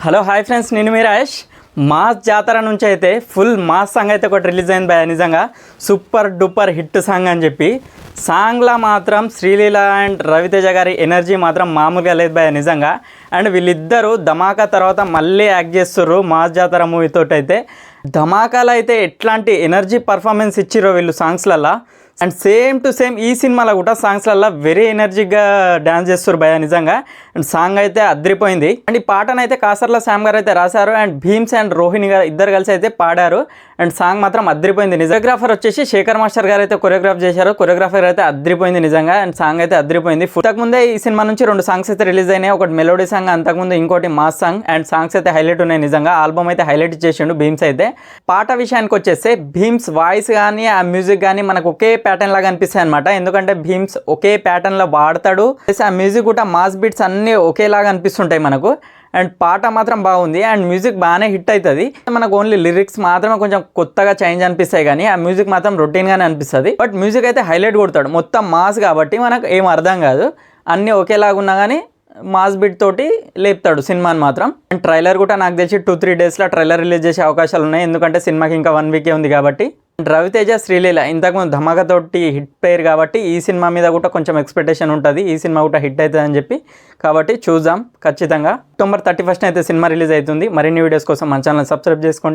Hello hi friends, నేను మీ Rayesh. Mass జాతర నుంచి అయితే ఫుల్ మాస్ సాంగ్ అయితే ఒకటి రిలీజ్ అయింది భయ. నిజంగా సూపర్ డూపర్ హిట్ సాంగ్ అని చెప్పి సాంగ్లో మాత్రం శ్రీలీల అండ్ రవితేజ గారి ఎనర్జీ మాత్రం మామూలుగా లేదు భయ నిజంగా. అండ్ వీళ్ళిద్దరూ ధమాకా తర్వాత మళ్ళీ యాక్ట్ చేస్తుర్రు మాస్ జాతర మూవీతో. అయితే ధమాకాలో అయితే ఎట్లాంటి ఎనర్జీ పర్ఫార్మెన్స్ ఇచ్చిర్రో వీళ్ళు సాంగ్స్లల్లో. అండ్ సేమ్ టు సేమ్ ఈ సినిమాలో కూడా సాంగ్స్లల్లో వెరీ ఎనర్జిక్గా డ్యాన్స్ చేస్తారు భయ నిజంగా. అండ్ సాంగ్ అయితే అద్రిపోయింది. అండ్ ఈ పాటను అయితే కాసర్ల శ్యామ్ గారు అయితే రాశారు అండ్ భీమ్స్ అండ్ రోహిణి గారు ఇద్దరు కలిసి అయితే పాడారు. అండ్ సాంగ్ మాత్రం అద్రిపోయింది. కొరియోగ్రాఫర్ వచ్చేసి శేఖర్ మాస్టర్ గారు అయితే కొరియోగ్రాఫ్ చేశారు. కొరియోగ్రాఫర్ అయితే అద్రిపోయింది నిజంగా. అండ్ సాంగ్ అయితే అద్రిపోయింది. అంతకుముందే ఈ సినిమా నుంచి 2 సాంగ్స్ అయితే రిలీజ్ అయినాయి. ఒకటి మెలోడీ సాంగ్, అంతకుముందు ఇంకోటి మాస్ సాంగ్. అండ్ సాంగ్స్ అయితే హైలైట్ ఉన్నాయి నిజంగా. ఆల్బమ్ అయితే హైలైట్ చేసిండు భీమ్స్ అయితే. పాట విషయానికి వచ్చేస్తే భీమ్స్ వాయిస్ కానీ ఆ మ్యూజిక్ కానీ మనకు ఒకే ప్యాటర్న్ లాగా అనిపిస్తాయి అనమాట. ఎందుకంటే భీమ్స్ ఒకే ప్యాటర్న్లో వాడతాడు. ఆ మ్యూజిక్ కూడా మాస్ బీట్స్ అన్నీ ఒకేలాగా అనిపిస్తుంటాయి మనకు. అండ్ పాట మాత్రం బాగుంది అండ్ మ్యూజిక్ బాగానే హిట్ అవుతుంది. మనకు ఓన్లీ లిరిక్స్ మాత్రమే కొంచెం కొత్తగా చేంజ్ అనిపిస్తాయి కానీ ఆ మ్యూజిక్ మాత్రం రొటీన్గానే అనిపిస్తుంది. బట్ మ్యూజిక్ అయితే హైలైట్ కొడతాడు. మొత్తం మాస్ కాబట్టి మనకు ఏం అర్థం కాదు. అన్నీ ఒకేలాగా ఉన్నా కానీ మాస్ బిట్ తోటి లేపుతాడు సినిమాని మాత్రం. అండ్ ట్రైలర్ కూడా నాకు తెలిసి 2-3 డేస్లో ట్రైలర్ రిలీజ్ చేసే అవకాశాలు ఉన్నాయి. ఎందుకంటే సినిమాకి ఇంకా 1 వీకే ఉంది కాబట్టి. రవితేజ శ్రీలీల ఇంతకుముందు ధమాకాతోటి హిట్ పేరు కాబట్టి ఈ సినిమా మీద కూడా కొంచెం ఎక్స్పెక్టేషన్ ఉంటుంది. ఈ సినిమా కూడా హిట్ అవుతుంది అని చెప్పి. కాబట్టి చూద్దాం ఖచ్చితంగా. October 31 అయితే సినిమా రిలీజ్ అవుతుంది. మరిన్ని వీడియోస్ కోసం మన ఛానల్ సబ్స్క్రైబ్ చేసుకోండి.